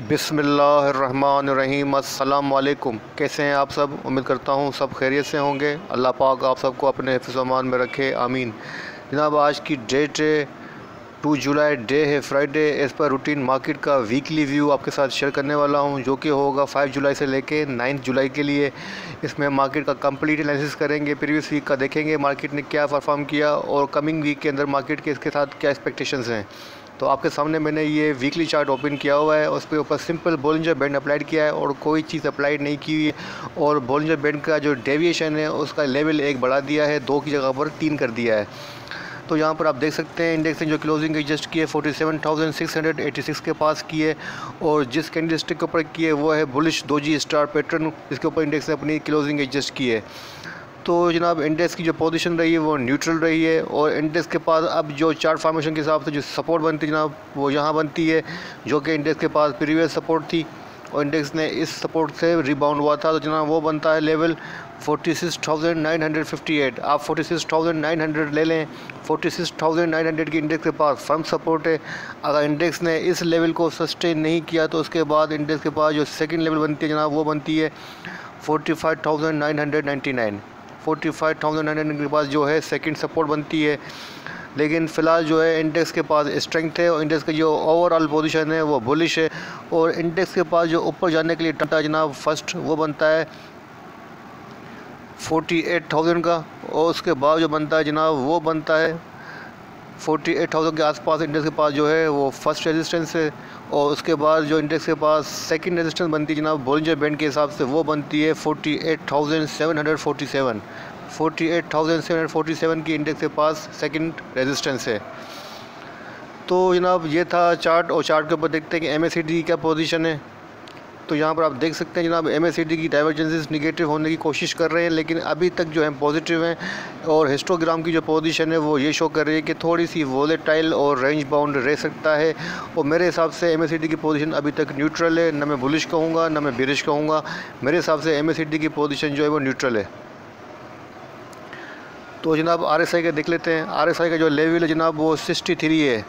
बिस्मिल्लाहिर्रहमानिर्रहीम। अस्सलाम वालेकुम। कैसे हैं आप सब? उम्मीद करता हूँ सब खैरियत से होंगे। अल्लाह पाक आप सबको अपने हिफ्ज़ अमान में रखे, आमीन। जनाब, आज की डेट 2 जुलाई डे है, फ्राइडे। इस पर रूटीन मार्केट का वीकली व्यू आपके साथ शेयर करने वाला हूं, जो कि होगा 5 जुलाई से लेके 9 जुलाई के लिए। इसमें मार्केट का कंप्लीट एनालिसिस करेंगे, प्रीवियस वीक का देखेंगे मार्केट ने क्या परफॉर्म किया और कमिंग वीक के अंदर मार्केट के इसके साथ क्या एक्सपेक्टेशंस हैं। तो आपके सामने मैंने ये वीकली चार्ट ओपन किया हुआ है, उस पर ऊपर सिंपल बोलिंजर बैंड अप्लाइड किया है और कोई चीज़ अप्लाइड नहीं की हुई है। और बोलिंजर बैंड का जो डेविएशन है उसका लेवल 1 बढ़ा दिया है, 2 की जगह पर 3 कर दिया है। तो यहाँ पर आप देख सकते हैं इंडेक्स ने जो क्लोजिंग एडजस्ट की है 47,686 के पास की है, और जिस कैंडलस्टिक के ऊपर की है वो है बुलिश डोजी स्टार पैटर्न, जिसके ऊपर इंडेक्स ने अपनी क्लोजिंग एडजस्ट की है। तो जनाब, इंडेक्स की जो पोजीशन रही है वो न्यूट्रल रही है, और इंडेक्स के पास अब जो चार्ट फॉर्मेशन के हिसाब से जो सपोर्ट बनती है जनाब, वो यहाँ बनती है, जो कि इंडेक्स के पास प्रीवियस सपोर्ट थी और इंडेक्स ने इस सपोर्ट से रिबाउंड हुआ था। तो जनाब वो बनता है लेवल 46,958। आप 46,900 ले लें। 46,900 की इंडेक्स के पास फर्म सपोर्ट है। अगर इंडेक्स ने इस लेवल को सस्टेन नहीं किया तो उसके बाद इंडेक्स के पास जो सेकंड लेवल बनती है जनाब, वो बनती है 45,999। 45,900 के पास जो है सेकंड सपोर्ट बनती है। लेकिन फ़िलहाल जो है इंडेक्स के पास स्ट्रेंथ है और इंडेक्स की जो ओवरऑल पोजीशन है वो बुलिश है, और इंडेक्स के पास जो ऊपर जाने के लिए टाटा जनाब फर्स्ट वो बनता है 48,000 का, और उसके बाद जो बनता है जनाब वो बनता है 48,000 के आसपास इंडेक्स के पास जो है वो फर्स्ट रेजिस्टेंस है। और उसके बाद जो इंडेक्स के पास सेकंड रेजिस्टेंस बनती है जनाब बोलिंजर बैंड के हिसाब से, वो बनती है 48,747। 48,747 की इंडेक्स के पास सेकंड रेजिस्टेंस है। तो जनाब ये था चार्ट, और चार्ट के ऊपर देखते हैं कि MACD की क्या पोजीशन है। तो यहाँ पर आप देख सकते हैं जनाब MACD की डाइवर्जेंसेस निगेटिव होने की कोशिश कर रहे हैं, लेकिन अभी तक जो है पॉजिटिव हैं। और हिस्टोग्राम की जो पोजीशन है वो ये शो कर रही है कि थोड़ी सी वोलेटाइल और रेंज बाउंड रह सकता है, और मेरे हिसाब से MACD की पोजीशन अभी तक न्यूट्रल है। ना मैं बुलिश कहूँगा ना मैं बेरिश कहूँगा, मेरे हिसाब से MACD की पोजीशन जो है वो न्यूट्रल है। तो जनाब RSI का देख लेते हैं। RSI का जो लेवल है जनाब वो 63 है।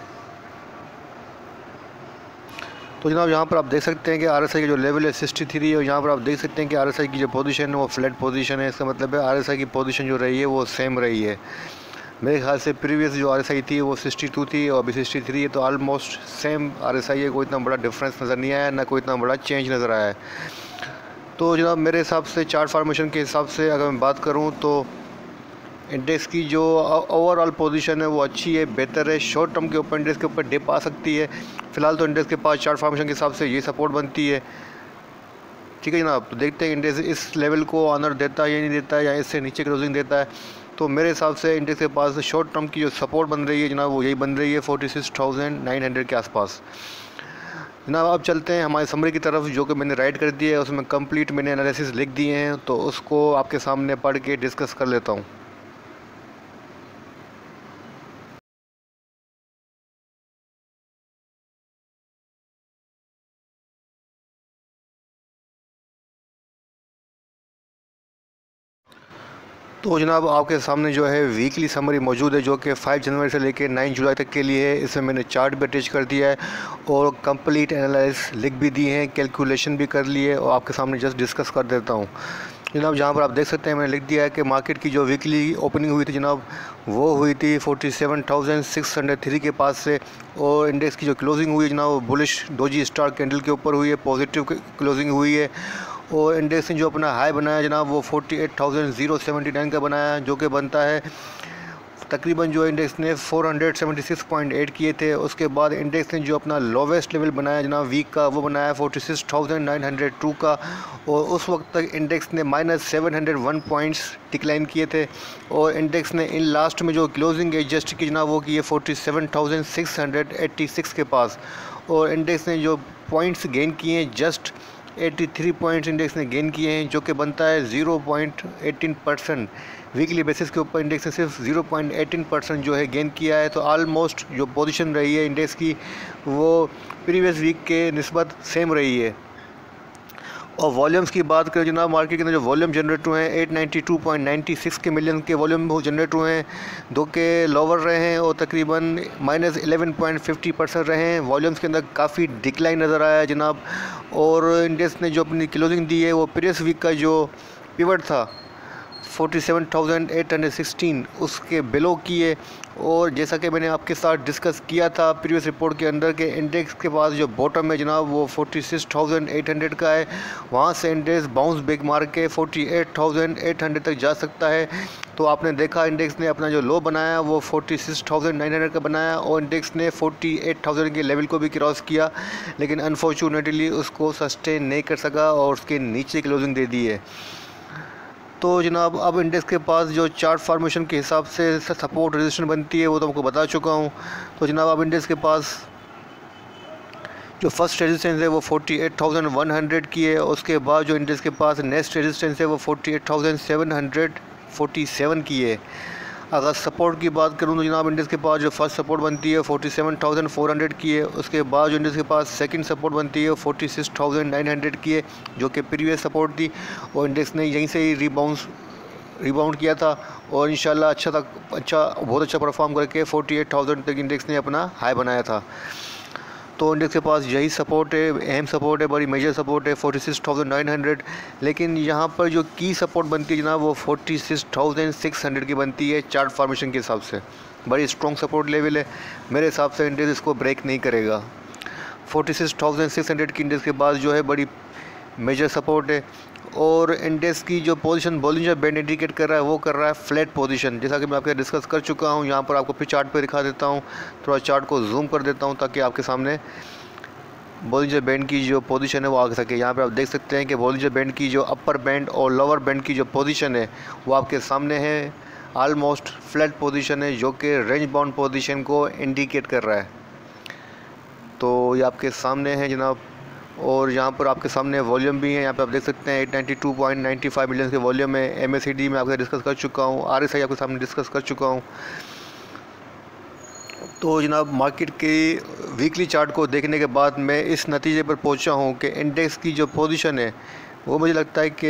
तो जनाब यहाँ पर आप देख सकते हैं कि RSI का जो लेवल है 63 है, और यहाँ पर आप देख सकते हैं कि RSI की जो पोजीशन है वो फ्लैट पोजीशन है। इसका मतलब है RSI की पोजीशन जो रही है वो सेम रही है। मेरे ख्याल से प्रीवियस जो RSI थी वो 62 थी और अभी 63 है, तो ऑलमोस्ट सेम RSI है। कोई इतना बड़ा डिफरेंस नज़र नहीं आया, ना कोई इतना बड़ा चेंज नज़र आया है। तो जनाब मेरे हिसाब से चार्ट फॉर्मेशन के हिसाब से अगर मैं बात करूँ तो इंडेक्स की जो ओवरऑल पोजीशन है वो अच्छी है, बेहतर है। शॉर्ट टर्म के ऊपर इंडेक्स के ऊपर डिप आ सकती है। फ़िलहाल तो इंडेक्स के पास चार्ट फॉर्मेशन के हिसाब से ये सपोर्ट बनती है। ठीक है जनाब, तो देखते हैं इंडेक्स इस लेवल को ऑनर देता है या नहीं देता है, या इससे नीचे क्लोजिंग देता है। तो मेरे हिसाब से इंडेक्स के पास शॉर्ट टर्म की जो सपोर्ट बन रही है जनाब वो यही बन रही है 46,900 के आसपास। जनाब अब चलते हैं हमारे समरी की तरफ, जो कि मैंने राइट कर दिया है। उसमें कंप्लीट मैंने एनालिसिस लिख दिए हैं, तो उसको आपके सामने पढ़ के डिस्कस कर लेता हूँ। तो जनाब आपके सामने जो है वीकली समरी मौजूद है, जो कि 5 जनवरी से लेकर 9 जुलाई तक के लिए है। इसमें मैंने चार्ट भी अटैच कर दिया है और कंप्लीट एनालिसिस लिख भी दिए हैं, कैलकुलेशन भी कर लिए, और आपके सामने जस्ट डिस्कस कर देता हूँ। जनाब जहाँ पर आप देख सकते हैं मैंने लिख दिया है कि मार्केट की जो वीकली ओपनिंग हुई थी जनाब वो हुई थी 47,603 के पास से, और इंडेक्स की जो क्लोजिंग हुई है जनाब वो बुलिश डोजी स्टार कैंडल के ऊपर हुई है, पॉजिटिव क्लोजिंग हुई है। और इंडेक्स ने जो अपना हाई बनाया जनाब वो 48,079 का बनाया, जो कि बनता है तकरीबन जो इंडेक्स ने 476.8 किए थे। उसके बाद इंडेक्स ने जो अपना लोवेस्ट लेवल बनाया जनाब वीक का वो बनाया 46,902 का, और उस वक्त तक इंडेक्स ने -701 पॉइंट्स डिक्लाइन किए थे। और इंडेक्स ने इन लास्ट में जो क्लोजिंग एडजस्ट की जनाब वो की है 47,686 के पास, और इंडेक्स ने जो पॉइंट्स गेन किए हैं जस्ट 83 पॉइंट्स इंडेक्स ने गेन किए हैं, जो कि बनता है 0.18%। वीकली बेसिस के ऊपर इंडेक्स ने सिर्फ 0.18% जो है गेन किया है। तो आलमोस्ट जो पोजीशन रही है इंडेक्स की वो प्रीवियस वीक के निस्बत सेम रही है। और वॉल्यूम्स की बात करें जनाब, मार्केट के अंदर जो वॉल्यूम जनरेट हुए हैं 892.96 के मिलियन के वॉल्यूम जनरेट हुए हैं, दो के लोअर रहे हैं और तकरीबन -11.50% रहे हैं। वॉल्यूम्स के अंदर काफ़ी डिक्लाइन नज़र आया है जनाब। और इंडेक्स ने जो अपनी क्लोजिंग दी है वो प्रीवियस वीक का जो पिवट था 47,816 उसके बिलो किए। और जैसा कि मैंने आपके साथ डिस्कस किया था प्रीवियस रिपोर्ट के अंदर के इंडेक्स के पास जो बॉटम है जनाब वो 46,800 का है, वहाँ से इंडेक्स बाउंस बैक मार के 48,800 तक जा सकता है। तो आपने देखा इंडेक्स ने अपना जो लो बनाया वो 46,900 का बनाया और इंडेक्स ने 48,000 के लेवल को भी क्रॉस किया, लेकिन अनफॉर्चुनेटली उसको सस्टेन नहीं कर सका और उसके नीचे क्लोजिंग दे दी है। तो जनाब अब इंडेक्स के पास जो चार्ट फार्मेशन के हिसाब से सपोर्ट रेजिस्टेंस बनती है वो तो आपको बता चुका हूँ। तो जनाब अब इंडेक्स के पास जो फर्स्ट रेजिस्टेंस है वो 48,100 की है। उसके बाद जो इंडेक्स के पास नेक्स्ट रेजिस्टेंस है वो 48,747 की है। अगर सपोर्ट की बात करूँ तो जनाब इंडेक्स के पास जो फर्स्ट सपोर्ट बनती है 47,400 की है। उसके बाद जो इंडेक्स के पास सेकंड सपोर्ट बनती है 46,900 की है, जो कि प्रीवियस सपोर्ट थी और इंडेक्स ने यहीं से ही रिबाउंड किया था और इंशाल्लाह बहुत अच्छा परफॉर्म करके 48,000 तक इंडेक्स ने अपना हाई बनाया था। तो इंडेक्स के पास यही सपोर्ट है, अहम सपोर्ट है, बड़ी मेजर सपोर्ट है 46,900। लेकिन यहाँ पर जो की सपोर्ट बनती है जनाब वो 46,600 की बनती है चार्ट फॉर्मेशन के हिसाब से। बड़ी स्ट्रॉन्ग सपोर्ट लेवल है, मेरे हिसाब से इंडेक्स इसको ब्रेक नहीं करेगा। 46,600 की इंडेक्स के बाद जो है बड़ी मेजर सपोर्ट है। और इंडेक्स की जो पोजीशन बॉलिंजर बैंड इंडिकेट कर रहा है वो कर रहा है फ्लैट पोजीशन, जैसा कि मैं आपके डिस्कस कर चुका हूँ। यहाँ पर आपको फिर चार्ट पे दिखा देता हूँ, थोड़ा चार्ट को जूम कर देता हूँ ताकि आपके सामने बॉलिंजर बैंड की जो पोजीशन है वो आ सके। यहाँ पे आप देख सकते हैं कि बॉलिंजर बैंड की जो अपर बैंड और लोअर बैंड की जो पोजीशन है वो आपके सामने है। ऑलमोस्ट फ्लैट पोजीशन है जो कि रेंज बाउंड पोजीशन को इंडिकेट कर रहा है। तो ये आपके सामने है जनाब। और यहाँ पर आपके सामने वॉल्यूम भी है, यहाँ पे आप देख सकते हैं 892.95 मिलियन के वॉल्यूम है। MACD में आपके डिस्कस कर चुका हूँ, RSI आपके सामने डिस्कस कर चुका हूँ। तो जनाब मार्केट के वीकली चार्ट को देखने के बाद मैं इस नतीजे पर पहुँचा हूँ कि इंडेक्स की जो पोजीशन है वो मुझे लगता है कि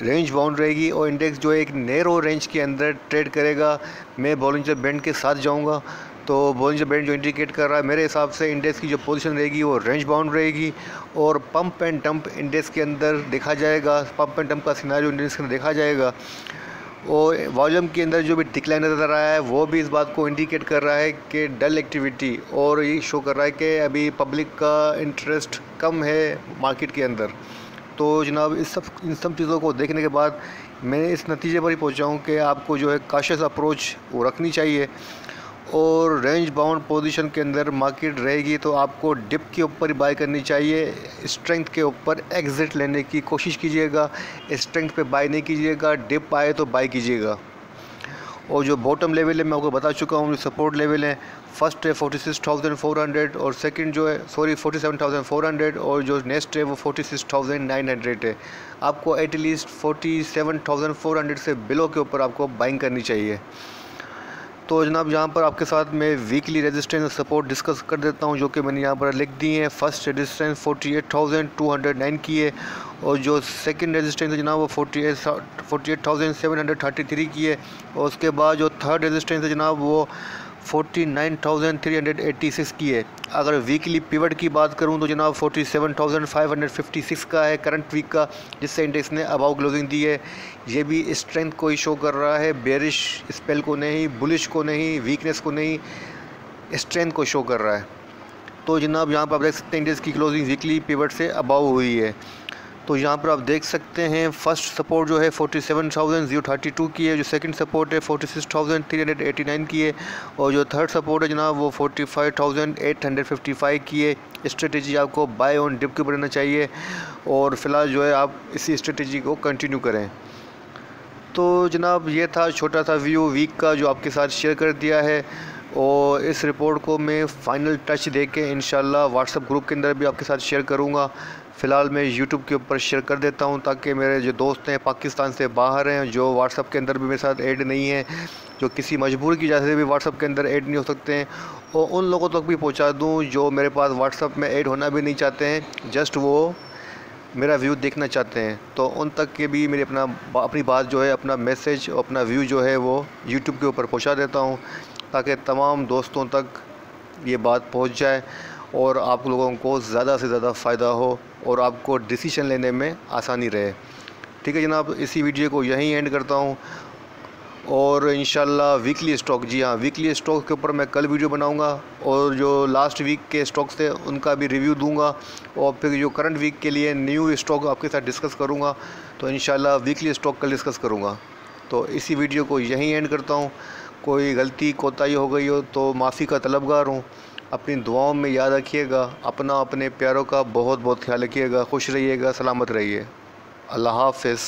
रेंज बाउंड रहेगी और इंडेक्स जो एक नैरो रेंज के अंदर ट्रेड करेगा। मैं बॉलिंजर बैंड के साथ जाऊँगा, तो बॉलिंजर बैंड जो इंडिकेट कर रहा है मेरे हिसाब से इंडेक्स की जो पोजीशन रहेगी वो रेंज बाउंड रहेगी। और पंप एंड डंप इंडेक्स के अंदर देखा जाएगा, पंप एंड डंप का सिनेरियो इंडेक्स के अंदर देखा जाएगा। और वॉल्यूम के अंदर जो भी डिक्लाइन नज़र आया है वो भी इस बात को इंडिकेट कर रहा है कि डल एक्टिविटी, और ये शो कर रहा है कि अभी पब्लिक का इंटरेस्ट कम है मार्केट के अंदर। तो जनाब इन सब चीज़ों को देखने के बाद मैं इस नतीजे पर ही पहुंचा हूं कि आपको जो है काशियस अप्रोच वो रखनी चाहिए और रेंज बाउंड पोजीशन के अंदर मार्केट रहेगी तो आपको डिप के ऊपर ही बाय करनी चाहिए। स्ट्रेंथ के ऊपर एग्जिट लेने की कोशिश कीजिएगा, स्ट्रेंथ पे बाय नहीं कीजिएगा, डिप आए तो बाय कीजिएगा। और जो बॉटम लेवल है मैं आपको बता चुका हूँ, जो सपोर्ट लेवल है फर्स्ट है 46,400 और सेकंड जो है 47,400 और जो नेक्स्ट है वो 46,900 है। आपको एटलीस्ट 47,400 से बिलो के ऊपर आपको बाइंग करनी चाहिए। तो जनाब यहाँ पर आपके साथ मैं वीकली रेजिस्टेंस और सपोर्ट डिस्कस कर देता हूँ जो कि मैंने यहाँ पर लिख दी है। फर्स्ट रेजिस्टेंस 48,209 की है और जो सेकंड रेजिस्टेंस है जनाब वो 48,733 की है और उसके बाद जो थर्ड रेजिस्टेंस है जनाब वो 49,386 की है। अगर वीकली पिवट की बात करूं तो जनाब 47,556 का है करंट वीक का, जिससे इंडेक्स ने अबाउ क्लोजिंग दी है। ये भी स्ट्रेंथ को ही शो कर रहा है, बेरिश स्पेल को नहीं, बुलिश को नहीं, वीकनेस को नहीं, स्ट्रेंथ को शो कर रहा है। तो जनाब यहाँ पर आप देख सकते हैं इंडेक्स की क्लोजिंग वीकली पिवट से अबाउ हुई है। तो यहाँ पर आप देख सकते हैं फर्स्ट सपोर्ट जो है 47,032 की है, जो सेकंड सपोर्ट है 46,389 की है और जो थर्ड सपोर्ट है जनाब वो 45,855 की है। स्ट्रेटेजी आपको बाय ऑन डिप के ऊपर रहना चाहिए और फ़िलहाल जो है आप इसी स्ट्रेटेजी को कंटिन्यू करें। तो जनाब ये था छोटा सा व्यू वीक का जो आपके साथ शेयर कर दिया है और इस रिपोर्ट को मैं फ़ाइनल टच दे के इंशाल्लाह व्हाट्सएप ग्रुप के अंदर भी आपके साथ शेयर करूँगा। फ़िलहाल मैं यूट्यूब के ऊपर शेयर कर देता हूं ताकि मेरे जो दोस्त हैं पाकिस्तान से बाहर हैं, जो व्हाट्सएप के अंदर भी मेरे साथ ऐड नहीं है, जो किसी मजबूरी की वजह से भी व्हाट्सएप के अंदर ऐड नहीं हो सकते हैं, और उन लोगों तक भी पहुंचा दूं जो मेरे पास व्हाट्सएप में ऐड होना भी नहीं चाहते हैं। जस्ट वो मेरा व्यू देखना चाहते हैं तो उन तक के भी मेरी अपनी बात जो है, अपना मैसेज और अपना व्यू जो है वो यूट्यूब के ऊपर पहुंचा देता हूं, ताकि तमाम दोस्तों तक ये बात पहुंच जाए और आप लोगों को ज़्यादा से ज़्यादा फ़ायदा हो और आपको डिसीजन लेने में आसानी रहे। ठीक है जनाब, इसी वीडियो को यहीं एंड करता हूं और इंशाल्लाह वीकली स्टॉक, जी हाँ वीकली स्टॉक के ऊपर मैं कल वीडियो बनाऊंगा और जो लास्ट वीक के स्टॉक्स थे उनका भी रिव्यू दूंगा और फिर जो करंट वीक के लिए न्यू स्टॉक आपके साथ डिस्कस करूंगा। तो इंशाल्लाह वीकली स्टॉक कल डिस्कस करूंगा। तो इसी वीडियो को यहीं एंड करता हूं। कोई गलती कोताही हो गई हो तो माफ़ी का तलबगार हूँ। अपनी दुआओं में याद रखिएगा, अपने प्यारों का बहुत बहुत ख्याल रखिएगा। खुश रहिएगा, सलामत रहिए। अल्लाह हाफ़िज़।